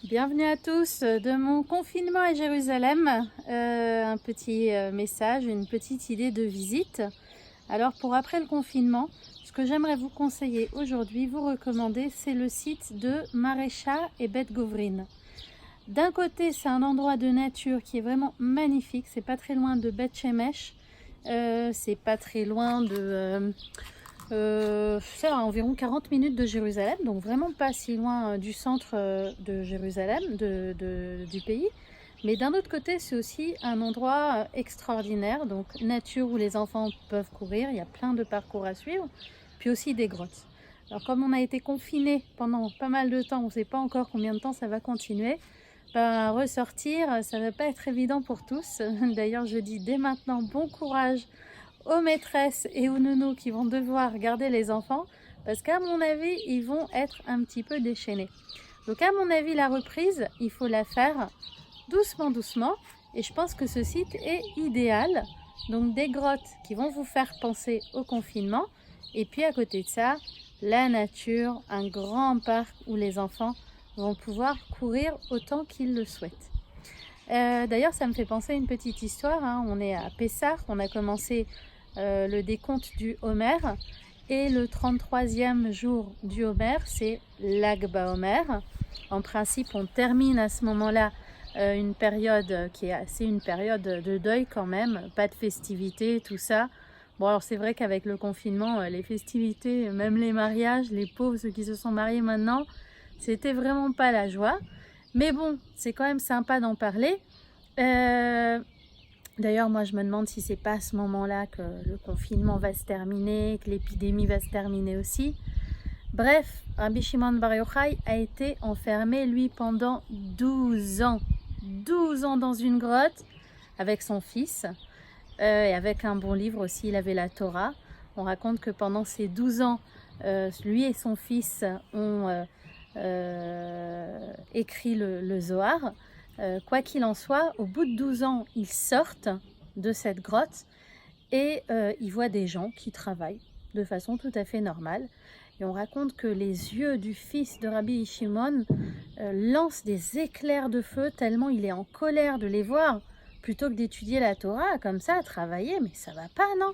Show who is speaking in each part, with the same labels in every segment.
Speaker 1: Bienvenue à tous de mon confinement à Jérusalem. Un petit message, une petite idée de visite. Alors pour après le confinement, ce que j'aimerais vous conseiller aujourd'hui, vous recommander, c'est le site de Marécha et Bet Govrin. D'un côté, c'est un endroit de nature qui est vraiment magnifique. C'est pas très loin de Bet Shemesh. C'est pas très loin de... c'est à environ 40 minutes de Jérusalem, donc vraiment pas si loin du centre de Jérusalem, du pays. Mais d'un autre côté, c'est aussi un endroit extraordinaire, donc nature où les enfants peuvent courir, il y a plein de parcours à suivre, puis aussi des grottes. Alors comme on a été confinés pendant pas mal de temps, on ne sait pas encore combien de temps ça va continuer, ben, ressortir, ça ne va pas être évident pour tous. D'ailleurs, je dis dès maintenant bon courage aux maîtresses et aux nounous qui vont devoir garder les enfants, parce qu'à mon avis, ils vont être un petit peu déchaînés. Donc à mon avis, la reprise, il faut la faire doucement, doucement, et je pense que ce site est idéal. Donc des grottes qui vont vous faire penser au confinement, et puis à côté de ça, la nature, un grand parc où les enfants vont pouvoir courir autant qu'ils le souhaitent. D'ailleurs, ça me fait penser à une petite histoire, hein. On est à Pessah, on a commencé le décompte du Homer, et le 33e jour du Homer, c'est l'Ag BaOmer. En principe, on termine à ce moment-là une période qui est assez une période de deuil quand même, pas de festivités, tout ça. Bon, alors c'est vrai qu'avec le confinement, les festivités, même les mariages, les pauvres, ceux qui se sont mariés maintenant, c'était vraiment pas la joie. Mais bon, c'est quand même sympa d'en parler. D'ailleurs, moi, je me demande si c'est pas à ce moment-là que le confinement va se terminer, que l'épidémie va se terminer aussi. Bref, Rabbi Shimon Bar Yochai a été enfermé, lui, pendant 12 ans. 12 ans dans une grotte avec son fils et avec un bon livre aussi, il avait la Torah. On raconte que pendant ces 12 ans, lui et son fils ont écrit le Zohar. Quoi qu'il en soit, au bout de 12 ans, ils sortent de cette grotte et ils voient des gens qui travaillent de façon tout à fait normale. Et on raconte que les yeux du fils de Rabbi Shimon lancent des éclairs de feu tellement il est en colère de les voir, plutôt que d'étudier la Torah comme ça, travailler, mais ça va pas, non?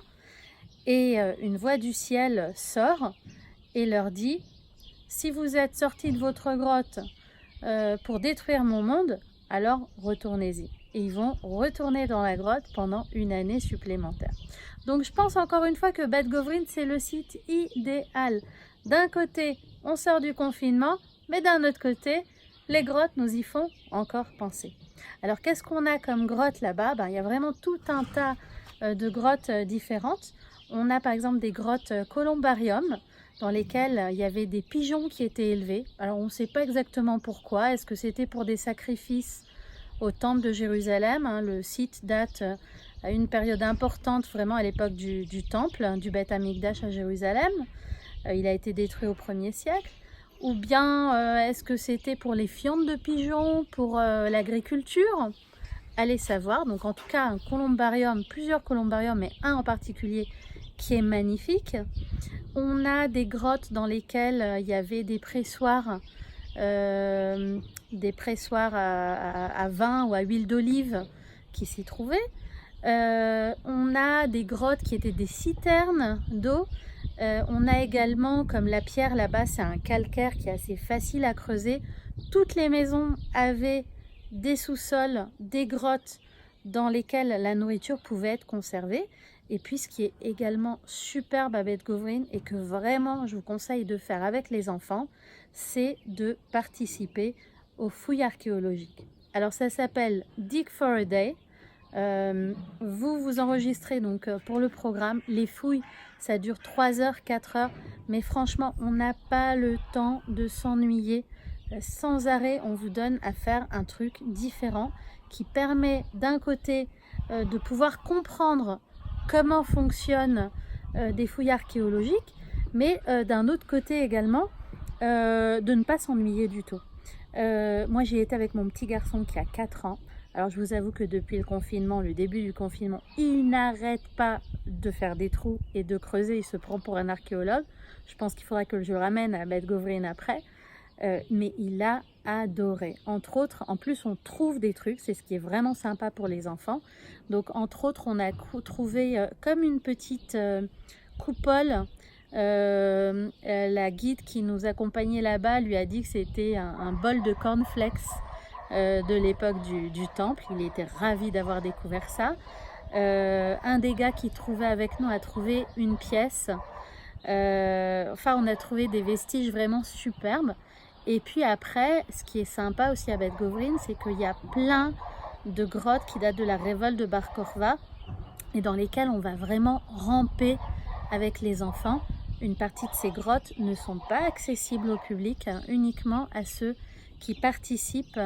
Speaker 1: Et une voix du ciel sort et leur dit: si vous êtes sortis de votre grotte pour détruire mon monde, alors retournez-y. Et ils vont retourner dans la grotte pendant une année supplémentaire. Donc je pense encore une fois que Bet Govrin, c'est le site idéal. D'un côté, on sort du confinement, mais d'un autre côté, les grottes nous y font encore penser. Alors qu'est-ce qu'on a comme grotte là-bas? Il y a vraiment tout un tas de grottes différentes. On a par exemple des grottes columbarium, dans lesquelles il y avait des pigeons qui étaient élevés. Alors on ne sait pas exactement pourquoi. Est-ce que c'était pour des sacrifices au temple de Jérusalem, hein? Le site date à une période importante, vraiment à l'époque du temple, du Beth Amikdash à Jérusalem. Il a été détruit au 1er siècle. Ou bien est-ce que c'était pour les fientes de pigeons, pour l'agriculture? Allez savoir. Donc en tout cas, un columbarium, plusieurs columbariums, mais un en particulier qui est magnifique. On a des grottes dans lesquelles il y avait des pressoirs à vin ou à huile d'olive qui s'y trouvaient. On a des grottes qui étaient des citernes d'eau. On a également, comme la pierre là-bas, c'est un calcaire qui est assez facile à creuser. Toutes les maisons avaient des sous-sols, des grottes dans lesquelles la nourriture pouvait être conservée. Et puis ce qui est également superbe à Bet Govrin et que vraiment je vous conseille de faire avec les enfants, c'est de participer aux fouilles archéologiques. Alors ça s'appelle Dig for a Day. Vous vous enregistrez donc pour le programme. Les fouilles, ça dure 3 heures, 4 heures. Mais franchement, on n'a pas le temps de s'ennuyer. Sans arrêt, on vous donne à faire un truc différent qui permet d'un côté de pouvoir comprendre comment fonctionnent des fouilles archéologiques, mais d'un autre côté également, de ne pas s'ennuyer du tout. Moi, j'y étais avec mon petit garçon qui a 4 ans. Alors, je vous avoue que depuis le confinement, le début du confinement, il n'arrête pas de faire des trous et de creuser. Il se prend pour un archéologue. Je pense qu'il faudra que je le ramène à Bet Govrin après. mais il a adoré. Entre autres, en plus on trouve des trucs, c'est ce qui est vraiment sympa pour les enfants. Donc entre autres, on a trouvé comme une petite coupole. La guide qui nous accompagnait là-bas lui a dit que c'était un bol de cornflakes de l'époque du temple. Il était ravi d'avoir découvert ça. Un des gars qui trouvait avec nous a trouvé une pièce. Enfin, on a trouvé des vestiges vraiment superbes. Et puis après, ce qui est sympa aussi à Beth Guvrin, c'est qu'il y a plein de grottes qui datent de la révolte de Bar Kokhba et dans lesquelles on va vraiment ramper avec les enfants. Une partie de ces grottes ne sont pas accessibles au public, hein, uniquement à ceux qui participent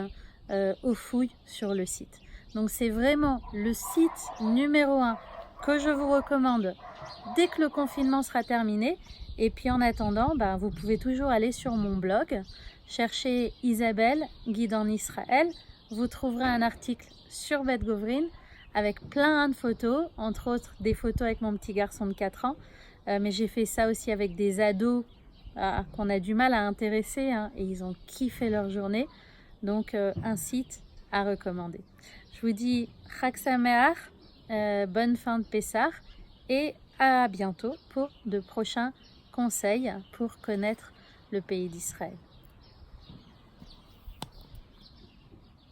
Speaker 1: aux fouilles sur le site. Donc c'est vraiment le site numéro 1 que je vous recommande dès que le confinement sera terminé. Et puis en attendant, vous pouvez toujours aller sur mon blog, chercher Isabelle, guide en Israël. Vous trouverez un article sur Beth Guvrin avec plein de photos, entre autres des photos avec mon petit garçon de 4 ans. Mais j'ai fait ça aussi avec des ados qu'on a du mal à intéresser, hein, et ils ont kiffé leur journée. Donc un site à recommander. Je vous dis Chag Sameach, bonne fin de Pessah et à bientôt pour de prochains conseils pour connaître le pays d'Israël.